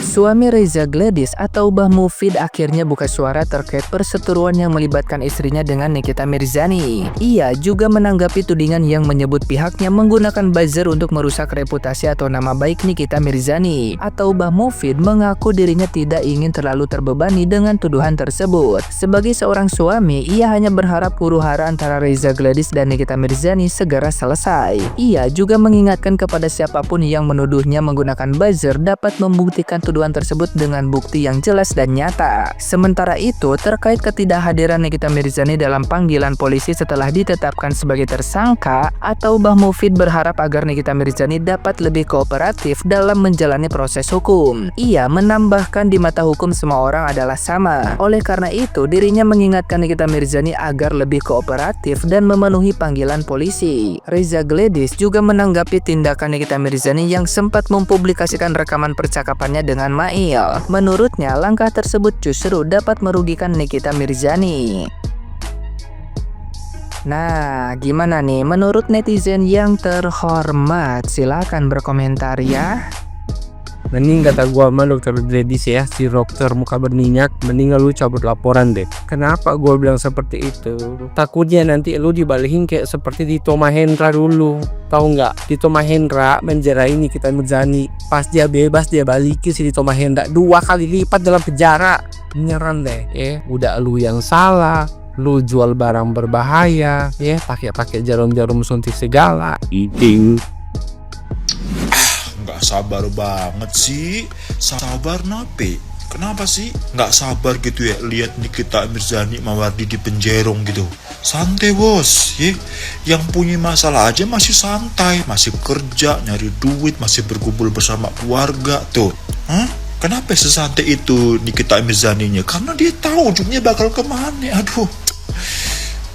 Suami Reza Gladys atau Mbah Mufid akhirnya buka suara terkait perseteruan yang melibatkan istrinya dengan Nikita Mirzani. Ia juga menanggapi tudingan yang menyebut pihaknya menggunakan buzzer untuk merusak reputasi atau nama baik Nikita Mirzani. Atau Mbah Mufid mengaku dirinya tidak ingin terlalu terbebani dengan tuduhan tersebut. Sebagai seorang suami, ia hanya berharap huru-hara antara Reza Gladys dan Nikita Mirzani segera selesai. Ia juga mengingatkan kepada siapapun yang menuduhnya menggunakan buzzer dapat membuktikan tuduhan tersebut dengan bukti yang jelas dan nyata. Sementara itu, terkait ketidakhadiran Nikita Mirzani dalam panggilan polisi setelah ditetapkan sebagai tersangka, atau Mbah Mufid berharap agar Nikita Mirzani dapat lebih kooperatif dalam menjalani proses hukum. Ia menambahkan di mata hukum semua orang adalah sama. Oleh karena itu, dirinya mengingatkan Nikita Mirzani agar lebih kooperatif dan memenuhi panggilan polisi. Reza Gladys juga menanggapi tindakan Nikita Mirzani yang sempat mempublikasikan rekaman percakapannya dengan Mail. Menurutnya, langkah tersebut justru dapat merugikan Nikita Mirzani. Nah, gimana nih menurut netizen yang terhormat? Silakan berkomentar ya. Mending kata gua sama dokter Gladys ya, si dokter muka berminyak, mending lu cabut laporan deh. Kenapa gua bilang seperti itu? Takutnya nanti lu dibalikin kayak seperti Tito Mahendra dulu. Tahu nggak? Tito Mahendra menjerai Nikita Mirzani. Pas dia bebas dia balikin si Tito Mahendra 2 kali lipat dalam penjara. Beneran deh, udah lu yang salah. Lu jual barang berbahaya, pakai jarum-jarum suntik segala. Eating. Nggak sabar banget sih. Sabar nape? Kenapa sih nggak sabar gitu ya lihat Nikita Mirzani Mawardi di penjerong gitu? Santai bos, yang punya masalah aja masih santai, masih kerja, nyari duit, masih berkumpul bersama keluarga tuh. Kenapa sesantai itu Nikita Mirzaninya? Karena dia tahu ujungnya bakal kemana. Aduh,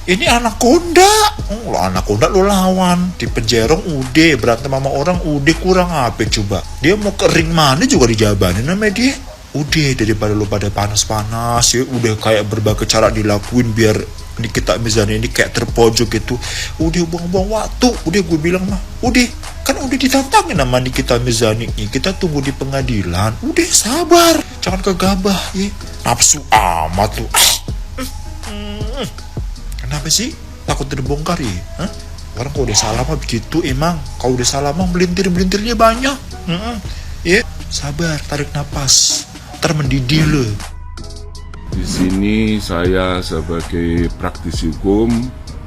ini anakonda. Anakonda lo lawan di penjerong udah berantem sama orang udah kurang apa coba. Dia mau ke ring mana juga dijabanin sama dia. Udah daripada lo pada panas-panas ya, udah kayak berbagai cara dilakuin biar Nikita Mirzani ini kayak terpojok gitu. Udah buang-buang waktu. Udah gue bilang mah, udah kan udah ditantangin sama Nikita Mirzani nih. Kita tunggu di pengadilan. Udah sabar, jangan kegabah ya. Nafsu amat tuh. Kenapa sih takut terbongkar ya? Orang kalau udah salah mah begitu emang. Kalau udah salah mah melintir-melintirnya banyak. Sabar, tarik napas. Ntar mendidih lo. Di sini saya sebagai praktisi hukum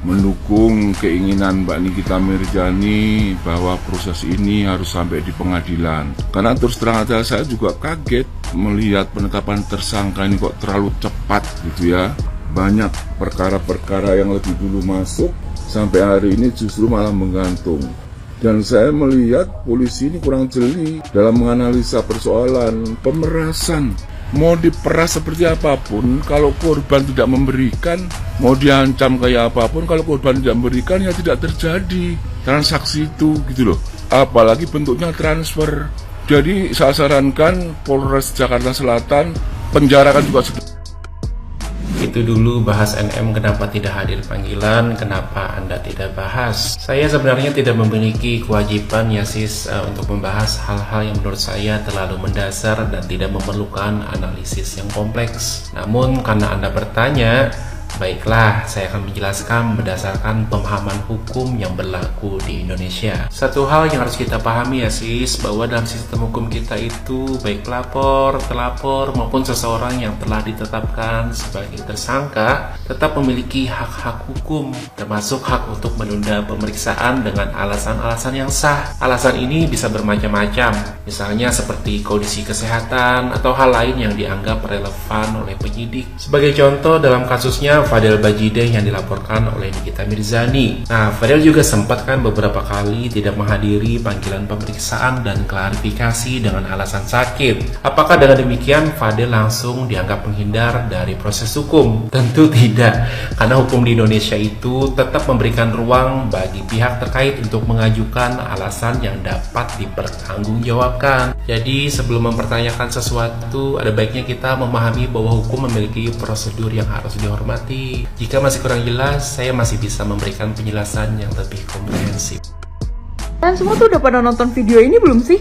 mendukung keinginan Mbak Nikita Mirzani bahwa proses ini harus sampai di pengadilan. Karena terus terang aja saya juga kaget melihat penetapan tersangka ini kok terlalu cepat gitu ya. Banyak perkara-perkara yang lebih dulu masuk sampai hari ini justru malah menggantung. Dan saya melihat polisi ini kurang jeli dalam menganalisa persoalan pemerasan. Mau diperas seperti apapun, kalau korban tidak memberikan, mau diancam kayak apapun, kalau korban tidak memberikan ya tidak terjadi transaksi itu gitu loh. Apalagi bentuknya transfer. Jadi saya sarankan Polres Jakarta Selatan penjarakan juga sudah. Itu dulu bahas NM kenapa tidak hadir panggilan, kenapa Anda tidak bahas. Saya sebenarnya tidak memiliki kewajiban ya sis untuk membahas hal-hal yang menurut saya terlalu mendasar dan tidak memerlukan analisis yang kompleks. Namun karena Anda bertanya, baiklah, saya akan menjelaskan berdasarkan pemahaman hukum yang berlaku di Indonesia. Satu hal yang harus kita pahami ya sis, bahwa dalam sistem hukum kita itu baik pelapor, terlapor maupun seseorang yang telah ditetapkan sebagai tersangka tetap memiliki hak-hak hukum, termasuk hak untuk menunda pemeriksaan dengan alasan-alasan yang sah. Alasan ini bisa bermacam-macam, misalnya seperti kondisi kesehatan atau hal lain yang dianggap relevan oleh penyidik. Sebagai contoh dalam kasusnya Fadel Bajideh yang dilaporkan oleh Nikita Mirzani. Nah, Fadel juga sempat kan beberapa kali tidak menghadiri panggilan pemeriksaan dan klarifikasi dengan alasan sakit. Apakah dengan demikian Fadel langsung dianggap menghindar dari proses hukum? Tentu tidak, karena hukum di Indonesia itu tetap memberikan ruang bagi pihak terkait untuk mengajukan alasan yang dapat dipertanggungjawabkan. Jadi sebelum mempertanyakan sesuatu, ada baiknya kita memahami bahwa hukum memiliki prosedur yang harus dihormati. Jika masih kurang jelas, saya masih bisa memberikan penjelasan yang lebih komprehensif. Kalian semua tuh udah pada nonton video ini belum sih?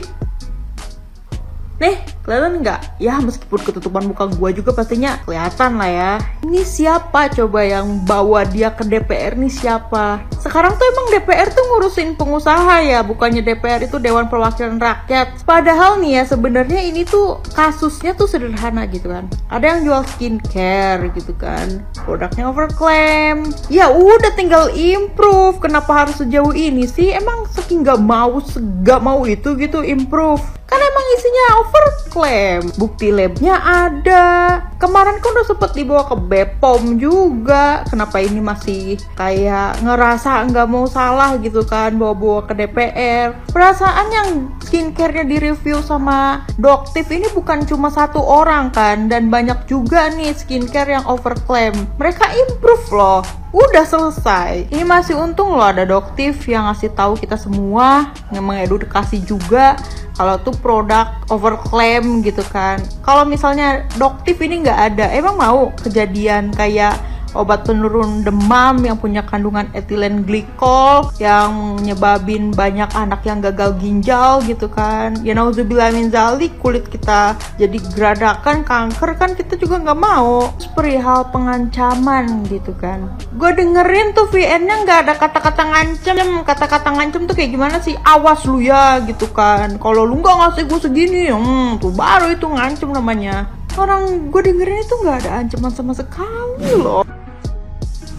Nih, kelihatan nggak? Ya meskipun ketutupan muka gua juga pastinya kelihatan lah ya. Ini siapa coba yang bawa dia ke DPR nih siapa? Sekarang tuh emang DPR tuh ngurusin pengusaha ya, bukannya DPR itu Dewan Perwakilan Rakyat. Padahal nih ya sebenarnya ini tuh kasusnya tuh sederhana gitu kan. Ada yang jual skincare gitu kan, produknya overclaim. Ya udah tinggal improve. Kenapa harus sejauh ini sih? Emang saking gak mau itu gitu improve. Kan emang isinya overclaim. Bukti labnya ada. Kemarin kan udah sempet dibawa ke BPOM juga. Kenapa ini masih kayak ngerasa nggak mau salah gitu kan, bawa-bawa ke DPR. Perasaan yang skincare-nya direview sama Doktif ini bukan cuma satu orang kan, dan banyak juga nih skincare yang overclaim. Mereka improve loh. Udah selesai. Ini masih untung loh ada Doktif yang ngasih tahu kita semua, yang mengedukasi juga kalau tuh produk overclaim gitu kan. Kalau misalnya Doktif ini nggak ada, emang mau kejadian kayak obat penurun demam yang punya kandungan etilen glikol yang nyebabin banyak anak yang gagal ginjal gitu kan. Ya nauzubillah min zalik, kulit kita jadi geradakan, kanker kan kita juga nggak mau. Perihal pengancaman gitu kan. Gue dengerin tuh VN-nya nggak ada kata-kata ngancem. Kata-kata ngancem tuh kayak gimana sih? Awas lu ya gitu kan. Kalau lu nggak ngasih gue segini, tuh baru itu ngancem namanya. Orang gue dengerin itu nggak ada ancaman sama sekali loh.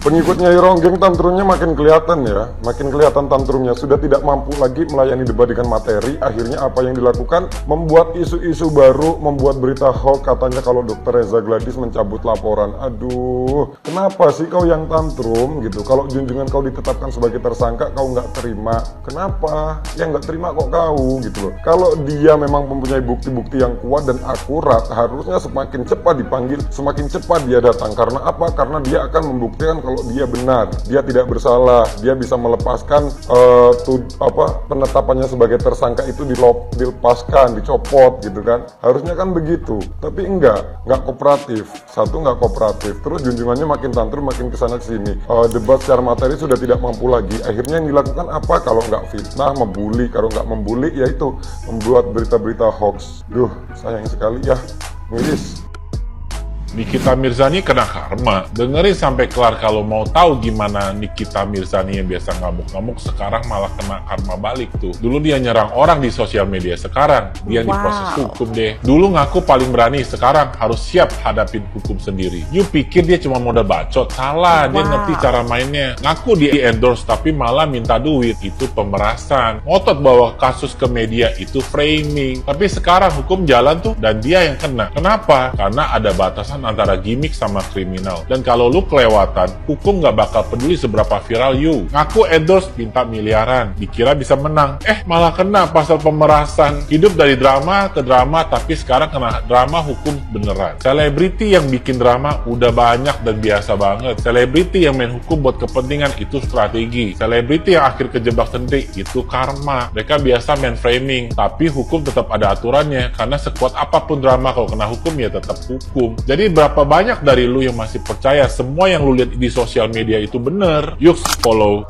Pengikutnya Ironggeng tantrumnya makin kelihatan ya, makin kelihatan tantrumnya, sudah tidak mampu lagi melayani debat dengan materi. Akhirnya apa yang dilakukan? Membuat isu-isu baru, membuat berita hoax, katanya kalau Dr. Reza Gladys mencabut laporan. Aduh, kenapa sih kau yang tantrum gitu? Kalau junjungan kau ditetapkan sebagai tersangka, kau nggak terima. Kenapa? Ya nggak terima kok kau gitu loh. Kalau dia memang mempunyai bukti-bukti yang kuat dan akurat, harusnya semakin cepat dipanggil, semakin cepat dia datang. Karena apa? Karena dia akan membuktikan kalau dia benar, dia tidak bersalah, dia bisa melepaskan penetapannya sebagai tersangka itu dilepaskan, dicopot gitu kan. Harusnya kan begitu, tapi enggak kooperatif. Satu nggak kooperatif, terus junjungannya makin tantrum, makin kesana kesini. Debat secara materi sudah tidak mampu lagi. Akhirnya yang dilakukan apa? Kalau nggak fitnah, membuli. Kalau nggak membuli, yaitu membuat berita-berita hoax. Duh, sayang sekali ya, miris. Nikita Mirzani kena karma. Dengerin sampai kelar kalau mau tahu gimana Nikita Mirzani yang biasa ngamuk-ngamuk sekarang malah kena karma balik tuh. Dulu dia nyerang orang di sosial media, sekarang dia diproses hukum deh. Dulu ngaku paling berani, sekarang harus siap hadapin hukum sendiri. You pikir dia cuma modal bacot? Salah, dia ngerti cara mainnya. Ngaku dia endorse tapi malah minta duit, itu pemerasan. Ngotot bawa kasus ke media, itu framing. Tapi sekarang hukum jalan tuh dan dia yang kena. Kenapa? Karena ada batasan antara gimmick sama kriminal. Dan kalau lu kelewatan, hukum gak bakal peduli seberapa viral you. Ngaku endorse, minta miliaran, dikira bisa menang. Malah kena pasal pemerasan. Hidup dari drama ke drama, tapi sekarang kena drama hukum beneran. Selebriti yang bikin drama udah banyak dan biasa banget. Selebriti yang main hukum buat kepentingan, itu strategi. Selebriti yang akhir kejebak sendiri, itu karma. Mereka biasa main framing, tapi hukum tetap ada aturannya. Karena sekuat apapun drama, kalau kena hukum ya tetap hukum. Jadi berapa banyak dari lu yang masih percaya semua yang lu lihat di sosial media itu bener? Yuk follow.